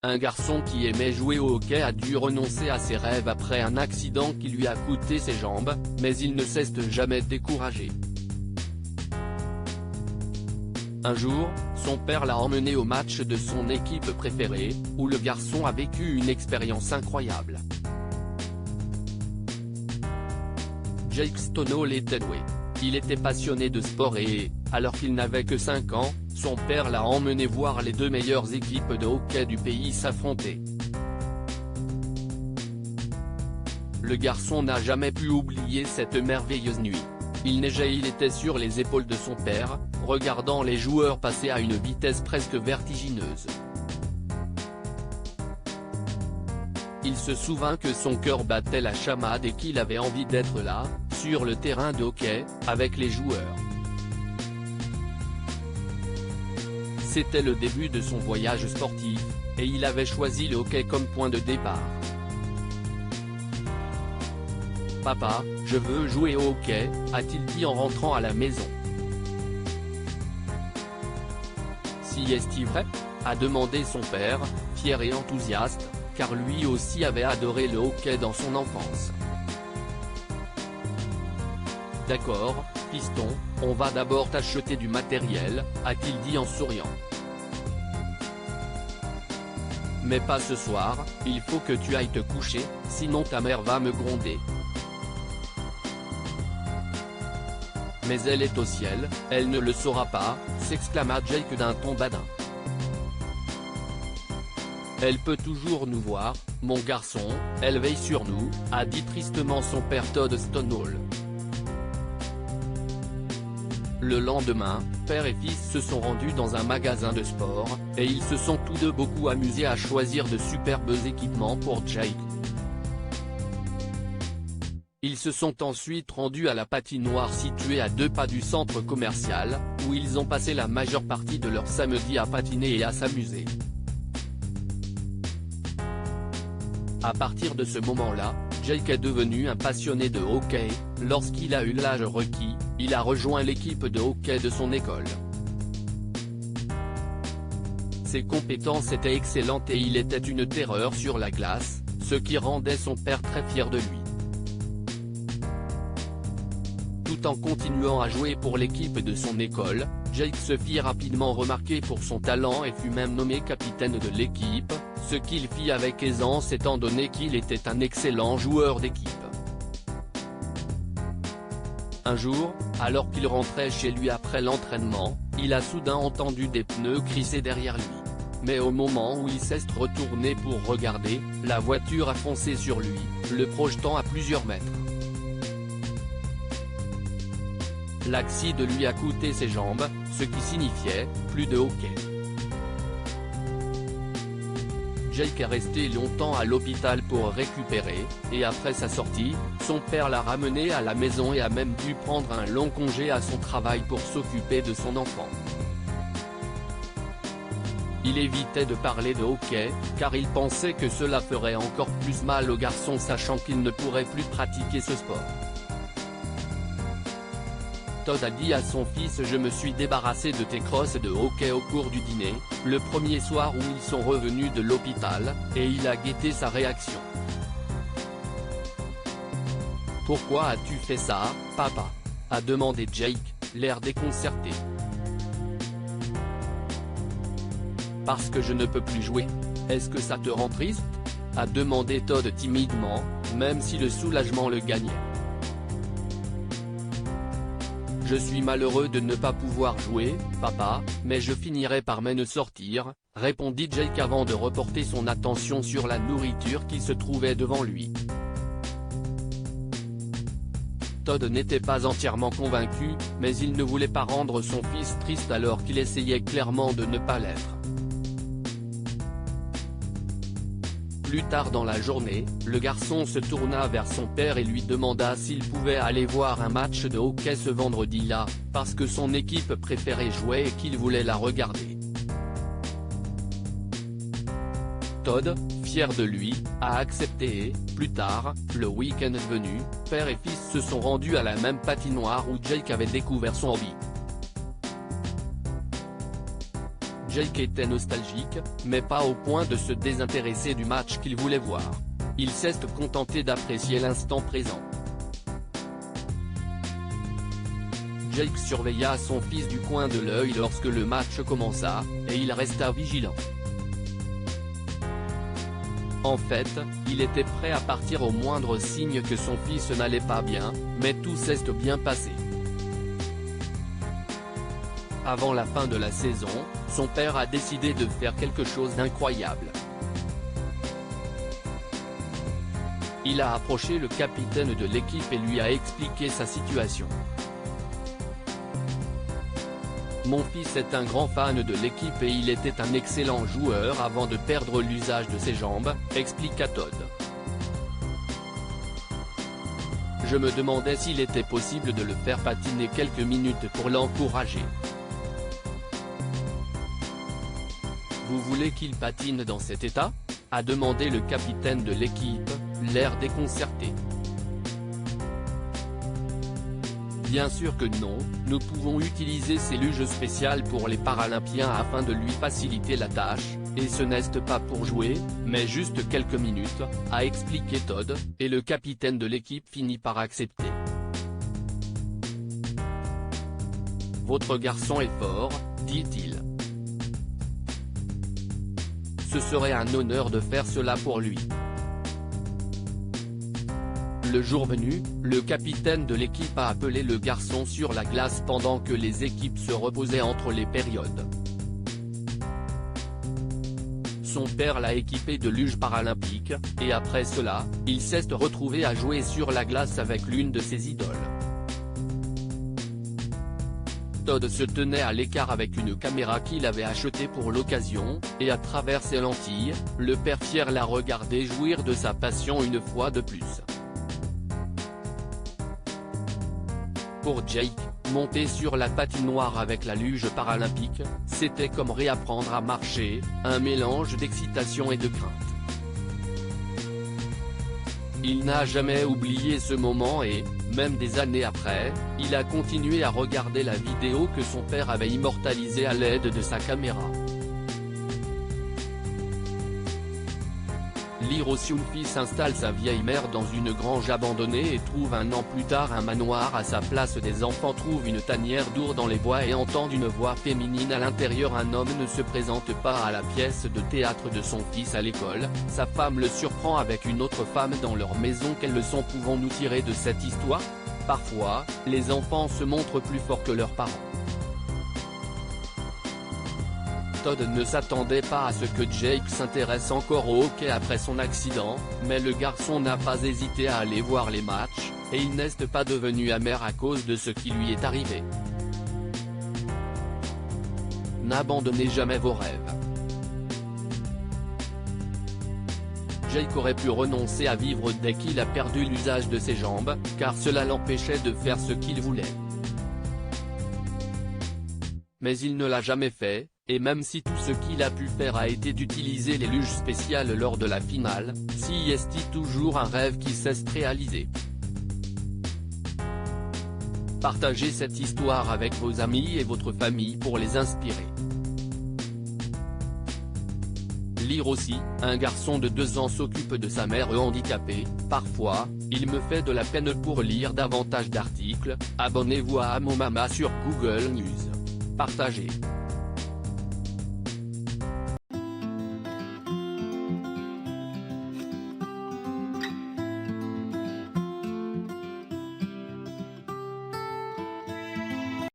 Un garçon qui aimait jouer au hockey a dû renoncer à ses rêves après un accident qui lui a coûté ses jambes, mais il ne cesse de jamais décourager. Un jour, son père l'a emmené au match de son équipe préférée, où le garçon a vécu une expérience incroyable. Jake Stonewall était doué. Il était passionné de sport et, alors qu'il n'avait que 5 ans, son père l'a emmené voir les deux meilleures équipes de hockey du pays s'affronter. Le garçon n'a jamais pu oublier cette merveilleuse nuit. Il neigeait et il était sur les épaules de son père, regardant les joueurs passer à une vitesse presque vertigineuse. Il se souvint que son cœur battait la chamade et qu'il avait envie d'être là, sur le terrain de hockey, avec les joueurs. C'était le début de son voyage sportif, et il avait choisi le hockey comme point de départ. « Papa, je veux jouer au hockey », a-t-il dit en rentrant à la maison. « Si est-il vrai ?» a demandé son père, fier et enthousiaste, car lui aussi avait adoré le hockey dans son enfance. « D'accord, fiston, on va d'abord t'acheter du matériel, a-t-il dit en souriant. Mais pas ce soir, il faut que tu ailles te coucher, sinon ta mère va me gronder. Mais elle est au ciel, elle ne le saura pas, s'exclama Jake d'un ton badin. Elle peut toujours nous voir, mon garçon, elle veille sur nous, a dit tristement son père Todd Stonewall. Le lendemain, père et fils se sont rendus dans un magasin de sport, et ils se sont tous deux beaucoup amusés à choisir de superbes équipements pour Jake. Ils se sont ensuite rendus à la patinoire située à 2 pas du centre commercial, où ils ont passé la majeure partie de leur samedi à patiner et à s'amuser. À partir de ce moment-là, Jake est devenu un passionné de hockey. Lorsqu'il a eu l'âge requis, il a rejoint l'équipe de hockey de son école. Ses compétences étaient excellentes et il était une terreur sur la glace, ce qui rendait son père très fier de lui. Tout en continuant à jouer pour l'équipe de son école, Jake se fit rapidement remarquer pour son talent et fut même nommé capitaine de l'équipe, ce qu'il fit avec aisance étant donné qu'il était un excellent joueur d'équipe. Un jour, alors qu'il rentrait chez lui après l'entraînement, il a soudain entendu des pneus crisser derrière lui. Mais au moment où il s'est retourné pour regarder, la voiture a foncé sur lui, le projetant à plusieurs mètres. L'accident lui a coûté ses jambes, ce qui signifiait plus de hockey. Jake est resté longtemps à l'hôpital pour récupérer, et après sa sortie, son père l'a ramené à la maison et a même dû prendre un long congé à son travail pour s'occuper de son enfant. Il évitait de parler de hockey, car il pensait que cela ferait encore plus mal au garçon sachant qu'il ne pourrait plus pratiquer ce sport. Todd a dit à son fils « Je me suis débarrassé de tes crosses de hockey au cours du dîner, le premier soir où ils sont revenus de l'hôpital, et il a guetté sa réaction. « Pourquoi as-tu fait ça, papa ?» a demandé Jake, l'air déconcerté. « Parce que je ne peux plus jouer. Est-ce que ça te rend triste ?» a demandé Todd timidement, même si le soulagement le gagnait. « Je suis malheureux de ne pas pouvoir jouer, papa, mais je finirai par m'en sortir, » répondit Jake avant de reporter son attention sur la nourriture qui se trouvait devant lui. Todd n'était pas entièrement convaincu, mais il ne voulait pas rendre son fils triste alors qu'il essayait clairement de ne pas l'être. Plus tard dans la journée, le garçon se tourna vers son père et lui demanda s'il pouvait aller voir un match de hockey ce vendredi-là, parce que son équipe préférée jouait et qu'il voulait la regarder. Todd, fier de lui, a accepté et, plus tard, le week-end venu, père et fils se sont rendus à la même patinoire où Jake avait découvert son hobby. Jake était nostalgique, mais pas au point de se désintéresser du match qu'il voulait voir. Il s'est contenté d'apprécier l'instant présent. Jake surveilla son fils du coin de l'œil lorsque le match commença, et il resta vigilant. En fait, il était prêt à partir au moindre signe que son fils n'allait pas bien, mais tout s'est bien passé. Avant la fin de la saison, son père a décidé de faire quelque chose d'incroyable. Il a approché le capitaine de l'équipe et lui a expliqué sa situation. Mon fils est un grand fan de l'équipe et il était un excellent joueur avant de perdre l'usage de ses jambes, expliqua Todd. Je me demandais s'il était possible de le faire patiner quelques minutes pour l'encourager. Vous voulez qu'il patine dans cet état ? A demandé le capitaine de l'équipe, l'air déconcerté. Bien sûr que non, nous pouvons utiliser ces luges spéciales pour les Paralympiens afin de lui faciliter la tâche, et ce n'est pas pour jouer, mais juste quelques minutes, a expliqué Todd, et le capitaine de l'équipe finit par accepter. Votre garçon est fort, dit-il. Ce serait un honneur de faire cela pour lui. Le jour venu, le capitaine de l'équipe a appelé le garçon sur la glace pendant que les équipes se reposaient entre les périodes. Son père l'a équipé de luges paralympiques, et après cela, il s'est retrouvé à jouer sur la glace avec l'une de ses idoles. Todd se tenait à l'écart avec une caméra qu'il avait achetée pour l'occasion, et à travers ses lentilles, le père fier l'a regardé jouir de sa passion une fois de plus. Pour Jake, monter sur la patinoire avec la luge paralympique, c'était comme réapprendre à marcher, un mélange d'excitation et de crainte. Il n'a jamais oublié ce moment et, même des années après, il a continué à regarder la vidéo que son père avait immortalisée à l'aide de sa caméra. Hiroshi s'installe sa vieille mère dans une grange abandonnée et trouve un an plus tard un manoir à sa place. Des enfants trouvent une tanière d'ours dans les bois et entendent une voix féminine à l'intérieur. Un homme ne se présente pas à la pièce de théâtre de son fils à l'école, sa femme le surprend avec une autre femme dans leur maison. Quelle leçon pouvons-nous tirer de cette histoire ? Parfois, les enfants se montrent plus forts que leurs parents. Todd ne s'attendait pas à ce que Jake s'intéresse encore au hockey après son accident, mais le garçon n'a pas hésité à aller voir les matchs, et il n'est pas devenu amer à cause de ce qui lui est arrivé. N'abandonnez jamais vos rêves. Jake aurait pu renoncer à vivre dès qu'il a perdu l'usage de ses jambes, car cela l'empêchait de faire ce qu'il voulait. Mais il ne l'a jamais fait. Et même si tout ce qu'il a pu faire a été d'utiliser les luges spéciales lors de la finale, si est toujours un rêve qui s'est réalisé. Partagez cette histoire avec vos amis et votre famille pour les inspirer. Lire aussi, un garçon de 2 ans s'occupe de sa mère handicapée. Parfois, il me fait de la peine pour lire davantage d'articles. Abonnez-vous à Mon Mama sur Google News. Partagez.